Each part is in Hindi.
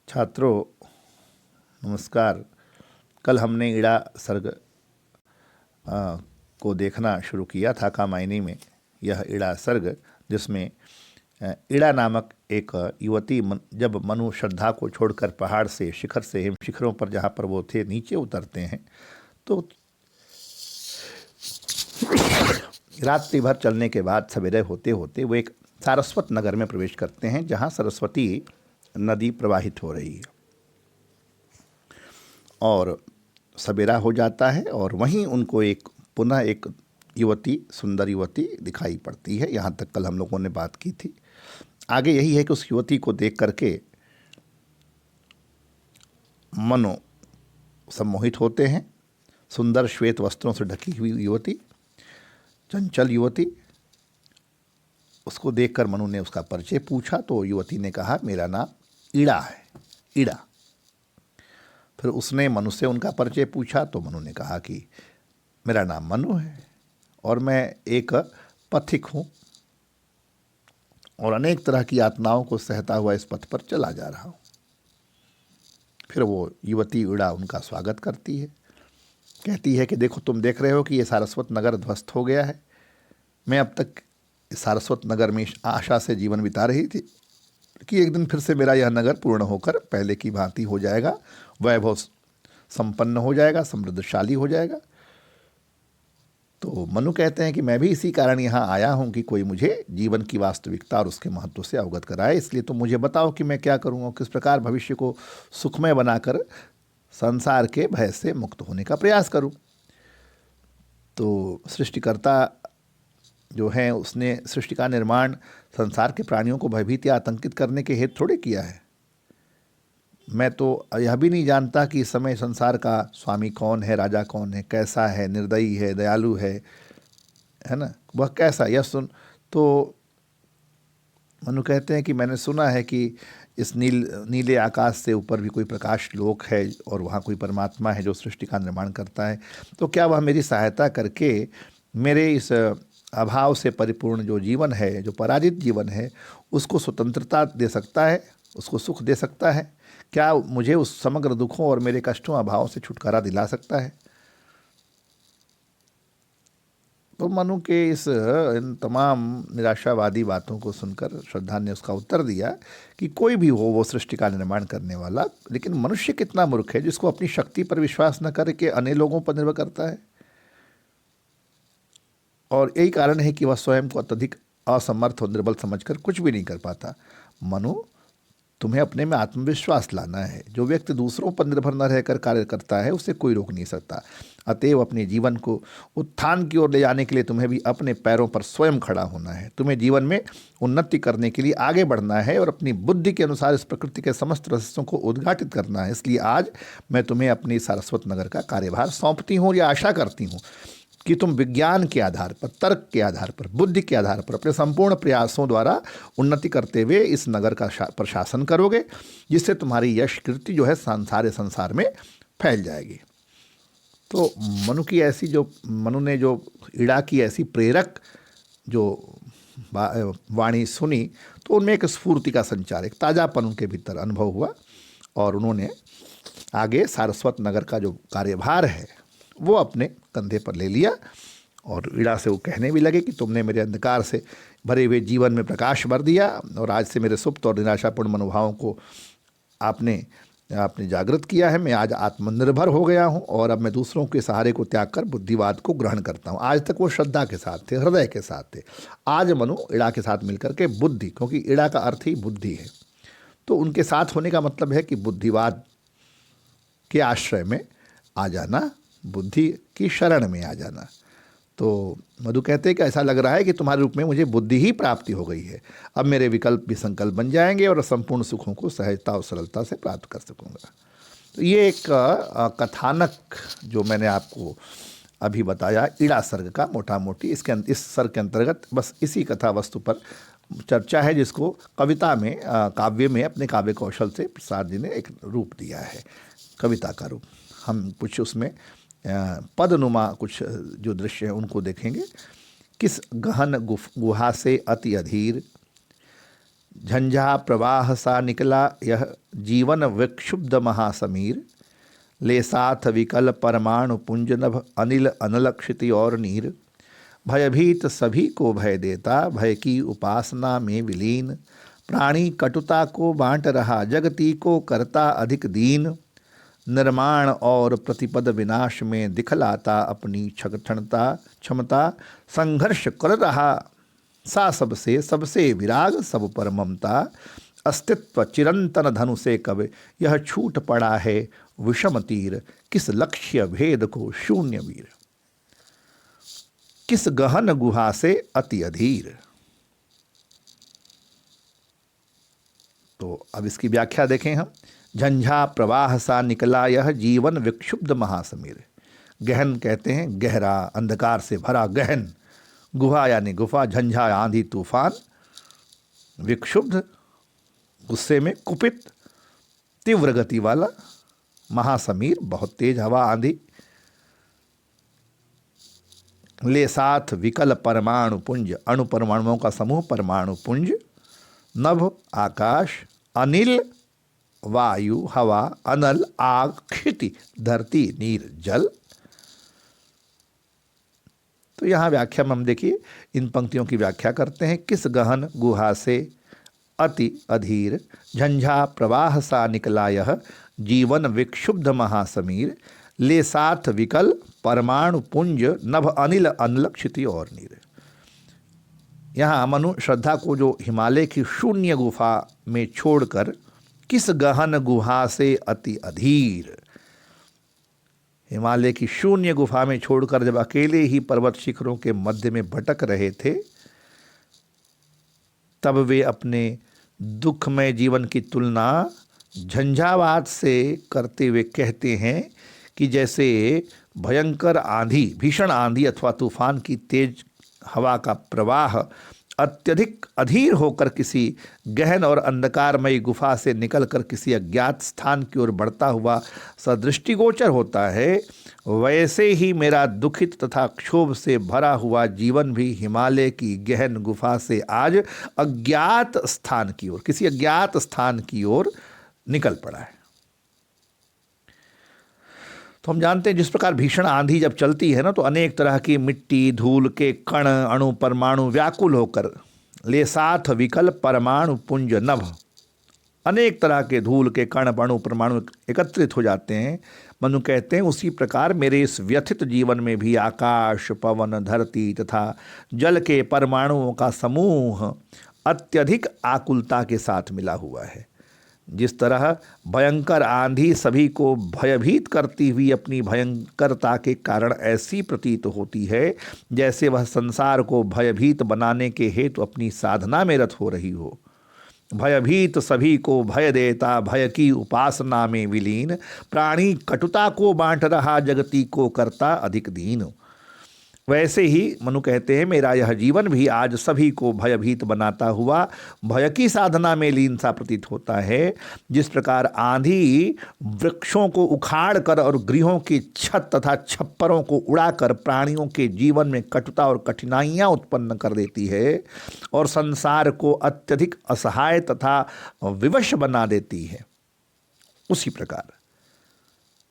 छात्रों नमस्कार। कल हमने इड़ा सर्ग को देखना शुरू किया था कामायनी में। यह इड़ा सर्ग जिसमें इड़ा नामक एक युवती जब मनु श्रद्धा को छोड़कर पहाड़ से शिखर से हिम शिखरों पर जहाँ पर वो थे नीचे उतरते हैं तो रात्रि भर चलने के बाद सवेरे होते होते वो एक सारस्वत नगर में प्रवेश करते हैं जहाँ सरस्वती नदी प्रवाहित हो रही है और सवेरा हो जाता है और वहीं उनको पुनः एक युवती, सुंदर युवती दिखाई पड़ती है। यहाँ तक कल हम लोगों ने बात की थी। आगे यही है कि उस युवती को देख करके मनो सम्मोहित होते हैं। सुंदर श्वेत वस्त्रों से ढकी हुई युवती, चंचल युवती। उसको देखकर मनु ने उसका परिचय पूछा तो युवती ने कहा, मेरा नाम इड़ा है, इड़ा। फिर उसने मनु से उनका परिचय पूछा तो मनु ने कहा कि मेरा नाम मनु है और मैं एक पथिक हूँ और अनेक तरह की यातनाओं को सहता हुआ इस पथ पर चला जा रहा हूँ। फिर वो युवती इड़ा उनका स्वागत करती है, कहती है कि देखो, तुम देख रहे हो कि ये सारस्वत नगर ध्वस्त हो गया है। मैं अब तक सारस्वत नगर में आशा से जीवन बिता रही थी कि एक दिन फिर से मेरा यह नगर पूर्ण होकर पहले की भांति हो जाएगा, वैभव संपन्न हो जाएगा, समृद्धशाली हो जाएगा। तो मनु कहते हैं कि मैं भी इसी कारण यहाँ आया हूँ कि कोई मुझे जीवन की वास्तविकता और उसके महत्व से अवगत कराए। इसलिए तुम मुझे बताओ कि मैं क्या करूँ और किस प्रकार भविष्य को सुखमय बनाकर संसार के भय से मुक्त होने का प्रयास करूँ। तो सृष्टिकर्ता जो है उसने सृष्टि का निर्माण संसार के प्राणियों को भयभीत या आतंकित करने के हेतु थोड़े किया है। मैं तो यह भी नहीं जानता कि इस समय संसार का स्वामी कौन है, राजा कौन है, कैसा है, निर्दयी है, दयालु है ना, वह कैसा, यह सुन। तो मनु कहते हैं कि मैंने सुना है कि इस नीले आकाश से ऊपर भी कोई प्रकाश लोक है और वहाँ कोई परमात्मा है जो सृष्टि का निर्माण करता है। तो क्या वह मेरी सहायता करके मेरे इस अभाव से परिपूर्ण जो जीवन है, जो पराजित जीवन है, उसको स्वतंत्रता दे सकता है, उसको सुख दे सकता है? क्या मुझे उस समग्र दुखों और मेरे कष्टों अभाव से छुटकारा दिला सकता है? तो मनु के इन तमाम निराशावादी बातों को सुनकर श्रद्धा ने उसका उत्तर दिया कि कोई भी हो वो सृष्टि का निर्माण करने वाला, लेकिन मनुष्य कितना मूर्ख है जिसको अपनी शक्ति पर विश्वास न करके अन्य लोगों पर निर्भर करता है। और यही कारण है कि वह स्वयं को अत्यधिक असमर्थ और निर्बल समझकर कुछ भी नहीं कर पाता। मनु, तुम्हें अपने में आत्मविश्वास लाना है। जो व्यक्ति दूसरों पर निर्भर न रहकर कार्य करता है उसे कोई रोक नहीं सकता। अतएव अपने जीवन को उत्थान की ओर ले जाने के लिए तुम्हें भी अपने पैरों पर स्वयं खड़ा होना है। तुम्हें जीवन में उन्नति करने के लिए आगे बढ़ना है और अपनी बुद्धि के अनुसार इस प्रकृति के समस्त रहस्यों को उद्घाटित करना है। इसलिए आज मैं तुम्हें अपनी सारस्वत नगर का कार्यभार सौंपती हूँ। या आशा करती हूँ कि तुम विज्ञान के आधार पर, तर्क के आधार पर, बुद्धि के आधार पर अपने संपूर्ण प्रयासों द्वारा उन्नति करते हुए इस नगर का प्रशासन करोगे, जिससे तुम्हारी यश कीर्ति जो है संसार में फैल जाएगी। तो मनु ने जो इड़ा की ऐसी प्रेरक जो वाणी सुनी तो उनमें एक स्फूर्ति का संचार, एक ताज़ापन उनके भीतर अनुभव हुआ और उन्होंने आगे सारस्वत नगर का जो कार्यभार है वो अपने कंधे पर ले लिया। और इड़ा से वो कहने भी लगे कि तुमने मेरे अंधकार से भरे हुए जीवन में प्रकाश भर दिया और आज से मेरे सुप्त और निराशापूर्ण मनोभावों को आपने जागृत किया है। मैं आज आत्मनिर्भर हो गया हूँ और अब मैं दूसरों के सहारे को त्याग कर बुद्धिवाद को ग्रहण करता हूँ। आज तक वो श्रद्धा के साथ थे, हृदय के साथ थे। आज मनु इड़ा के साथ मिलकर के बुद्धि, क्योंकि इड़ा का अर्थ ही बुद्धि है, तो उनके साथ होने का मतलब है कि बुद्धिवाद के आश्रय में आ जाना, बुद्धि की शरण में आ जाना। तो मधु कहते हैं कि ऐसा लग रहा है कि तुम्हारे रूप में मुझे बुद्धि ही प्राप्ति हो गई है। अब मेरे विकल्प भी संकल्प बन जाएंगे और संपूर्ण सुखों को सहजता और सरलता से प्राप्त कर सकूंगा। तो ये एक कथानक जो मैंने आपको अभी बताया इड़ा सर्ग का, मोटा मोटी इस सर्ग के अंतर्गत बस इसी कथा वस्तु पर चर्चा है, जिसको कविता में, काव्य में अपने काव्य कौशल से प्रसाद जी ने एक रूप दिया है, कविता का रूप। हम कुछ उसमें पदनुमा कुछ जो दृश्य हैं उनको देखेंगे। किस गहन गुहा से अति अधीर झंझा प्रवाह सा निकला यह जीवन विक्षुब्ध महासमीर, ले साथ विकल परमाणु पुंज नभ अनिल अनलक्षिति और नीर। भयभीत सभी को भय देता, भय की उपासना में विलीन, प्राणी कटुता को बांट रहा, जगती को करता अधिक दीन। निर्माण और प्रतिपद विनाश में दिखलाता अपनी क्षमता, संघर्ष कर रहा सा सबसे सबसे विराग सब पर ममता। अस्तित्व चिरंतन धनु से कब यह छूट पड़ा है विषम तीर, किस लक्ष्य भेद को शून्य वीर, किस गहन गुहा से अति अधीर। तो अब इसकी व्याख्या देखें हम। झंझा प्रवाह सा निकला यह जीवन विक्षुब्ध महासमीर। गहन कहते हैं गहरा, अंधकार से भरा गहन, गुहा यानी गुफा, झंझा आंधी तूफान, विक्षुब्ध गुस्से में कुपित, तीव्र गति वाला, महासमीर बहुत तेज हवा आंधी। ले साथ विकल परमाणु पुंज, अणु परमाणुओं का समूह परमाणु पुंज, नभ आकाश, अनिल वायु हवा, अनल आग क्षिति धरती नीर जल। तो यहाँ व्याख्या में हम देखिए इन पंक्तियों की व्याख्या करते हैं। किस गहन गुहा से अति अधीर, झंझा प्रवाह सा निकला यह जीवन विक्षुब्ध महासमीर, ले साथ विकल परमाणु पुंज नभ अनिल अनल क्षिति और नीर। यहाँ मनु श्रद्धा को जो हिमालय की शून्य गुफा में छोड़कर किस गहन गुहा से अति अधीर, हिमालय की शून्य गुफा में छोड़कर जब अकेले ही पर्वत शिखरों के मध्य में भटक रहे थे, तब वे अपने दुखमय जीवन की तुलना झंझावात से करते हुए कहते हैं कि जैसे भयंकर आंधी, भीषण आंधी अथवा तूफान की तेज हवा का प्रवाह अत्यधिक अधीर होकर किसी गहन और अंधकारमयी गुफा से निकलकर किसी अज्ञात स्थान की ओर बढ़ता हुआ सदृष्टिगोचर होता है, वैसे ही मेरा दुखित तथा क्षोभ से भरा हुआ जीवन भी हिमालय की गहन गुफा से आज अज्ञात स्थान की ओर, किसी अज्ञात स्थान की ओर निकल पड़ा है। तो हम जानते हैं जिस प्रकार भीषण आंधी जब चलती है ना, तो अनेक तरह की मिट्टी, धूल के कण, अणु, परमाणु व्याकुल होकर ले साथ विकल परमाणु पुंज नभ, अनेक तरह के धूल के कण, अणु, परमाणु एकत्रित हो जाते हैं। मनु कहते हैं उसी प्रकार मेरे इस व्यथित जीवन में भी आकाश, पवन, धरती तथा जल के परमाणुओं का समूह अत्यधिक आकुलता के साथ मिला हुआ है। जिस तरह भयंकर आंधी सभी को भयभीत करती हुई अपनी भयंकरता के कारण ऐसी प्रतीत होती है जैसे वह संसार को भयभीत बनाने के हेतु अपनी साधना में रत हो रही हो। भयभीत सभी को भय देता, भय की उपासना में विलीन, प्राणी कटुता को बांट रहा, जगती को करता अधिक दीन। वैसे ही मनु कहते हैं मेरा यह जीवन भी आज सभी को भयभीत बनाता हुआ भय की साधना में लीन सा प्रतीत होता है। जिस प्रकार आंधी वृक्षों को उखाड़ कर और गृहों की छत तथा छप्परों को उड़ाकर प्राणियों के जीवन में कटुता और कठिनाइयाँ उत्पन्न कर देती है और संसार को अत्यधिक असहाय तथा विवश बना देती है, उसी प्रकार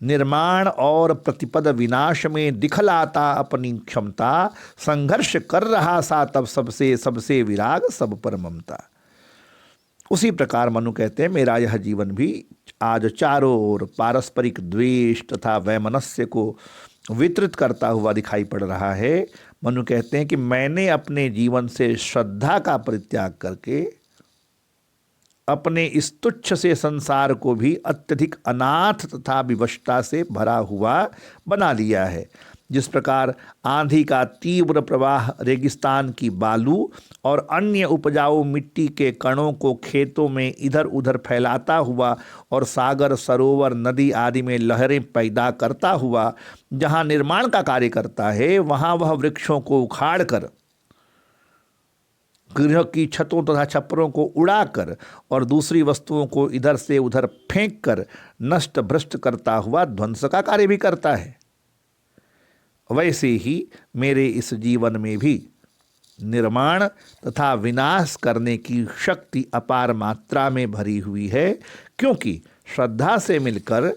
निर्माण और प्रतिपद विनाश में दिखलाता अपनी क्षमता, संघर्ष कर रहा सा तब सबसे सबसे विराग सब पर ममता। उसी प्रकार मनु कहते हैं मेरा यह जीवन भी आज चारों ओर पारस्परिक द्वेष तथा वैमनस्य को वितरित करता हुआ दिखाई पड़ रहा है। मनु कहते हैं कि मैंने अपने जीवन से श्रद्धा का परित्याग करके अपने इस तुच्छ से संसार को भी अत्यधिक अनाथ तथा विवशता से भरा हुआ बना लिया है। जिस प्रकार आंधी का तीव्र प्रवाह रेगिस्तान की बालू और अन्य उपजाऊ मिट्टी के कणों को खेतों में इधर उधर फैलाता हुआ और सागर, सरोवर, नदी आदि में लहरें पैदा करता हुआ जहाँ निर्माण का कार्य करता है, वहाँ वह वृक्षों को उखाड़कर, गृह की छतों तथा छप्परों को उड़ाकर और दूसरी वस्तुओं को इधर से उधर फेंक कर नष्ट भ्रष्ट करता हुआ ध्वंस का कार्य भी करता है, वैसे ही मेरे इस जीवन में भी निर्माण तथा विनाश करने की शक्ति अपार मात्रा में भरी हुई है, क्योंकि श्रद्धा से मिलकर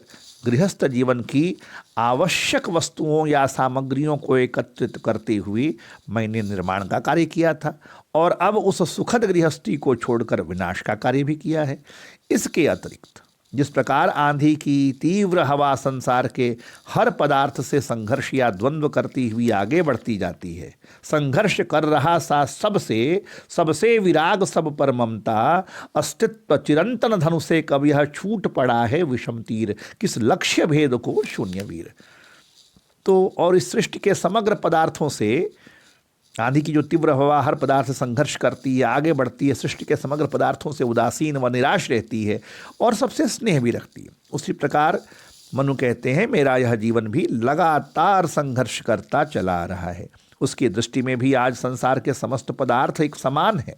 गृहस्थ जीवन की आवश्यक वस्तुओं या सामग्रियों को एकत्रित करते हुए मैंने निर्माण का कार्य किया था और अब उस सुखद गृहस्थी को छोड़कर विनाश का कार्य भी किया है। इसके अतिरिक्त जिस प्रकार आंधी की तीव्र हवा संसार के हर पदार्थ से संघर्ष या द्वंद्व करती हुई आगे बढ़ती जाती है, संघर्ष कर रहा सा सबसे विराग सब पर ममता, अस्तित्व चिरंतन धनु से कब यह छूट पड़ा है विषम तीर, किस लक्ष्य भेद को शून्य वीर। तो और इस सृष्टि के समग्र पदार्थों से आंधी की जो तीव्र हवा हर पदार्थ से संघर्ष करती है, आगे बढ़ती है, सृष्टि के समग्र पदार्थों से उदासीन व निराश रहती है और सबसे स्नेह भी रखती है, उसी प्रकार मनु कहते हैं मेरा यह जीवन भी लगातार संघर्ष करता चला रहा है। उसकी दृष्टि में भी आज संसार के समस्त पदार्थ एक समान है।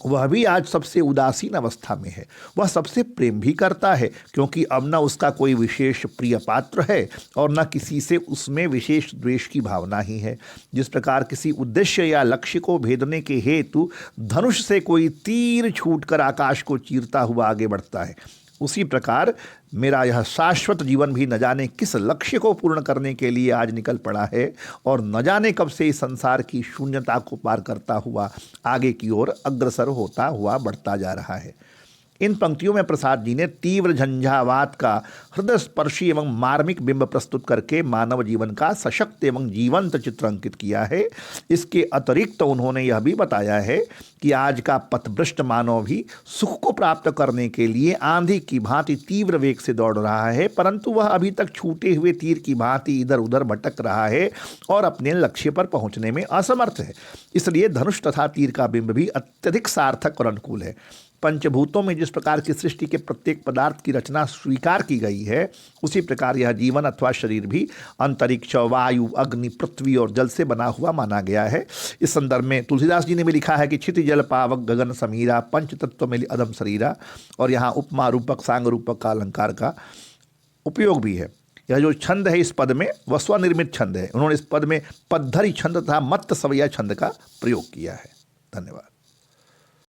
वह भी आज सबसे उदासीन अवस्था में है। वह सबसे प्रेम भी करता है, क्योंकि अब न उसका कोई विशेष प्रिय पात्र है और न किसी से उसमें विशेष द्वेष की भावना ही है। जिस प्रकार किसी उद्देश्य या लक्ष्य को भेदने के हेतु धनुष से कोई तीर छूटकर आकाश को चीरता हुआ आगे बढ़ता है, उसी प्रकार मेरा यह शाश्वत जीवन भी न जाने किस लक्ष्य को पूर्ण करने के लिए आज निकल पड़ा है और न जाने कब से इस संसार की शून्यता को पार करता हुआ आगे की ओर अग्रसर होता हुआ बढ़ता जा रहा है। इन पंक्तियों में प्रसाद जी ने तीव्र झंझावात का हृदय स्पर्शी एवं मार्मिक बिंब प्रस्तुत करके मानव जीवन का सशक्त एवं जीवंत चित्र अंकित किया है। इसके अतिरिक्त उन्होंने यह भी बताया है कि आज का पथभ्रष्ट मानव भी सुख को प्राप्त करने के लिए आंधी की भांति तीव्र वेग से दौड़ रहा है, परंतु वह अभी तक छूटे हुए तीर की भांति इधर उधर भटक रहा है और अपने लक्ष्य पर पहुंचने में असमर्थ है। इसलिए धनुष तथा तीर का बिंब भी अत्यधिक सार्थक और अनुकूल है। पंचभूतों में जिस प्रकार की सृष्टि के प्रत्येक पदार्थ की रचना स्वीकार की गई है, उसी प्रकार यह जीवन अथवा शरीर भी अंतरिक्ष, वायु, अग्नि, पृथ्वी और जल से बना हुआ माना गया है। इस संदर्भ में तुलसीदास जी ने भी लिखा है कि क्षिति जल पावक गगन समीरा, पंच तत्व में अदम शरीरा, और यहाँ उपमा रूपक सांग रूपक का अलंकार का उपयोग भी है। यह जो छंद है इस पद में वह स्वनिर्मित छंद है। उन्होंने इस पद में पद्धरि छंद तथा मत्त सवैया छंद का प्रयोग किया है। धन्यवाद।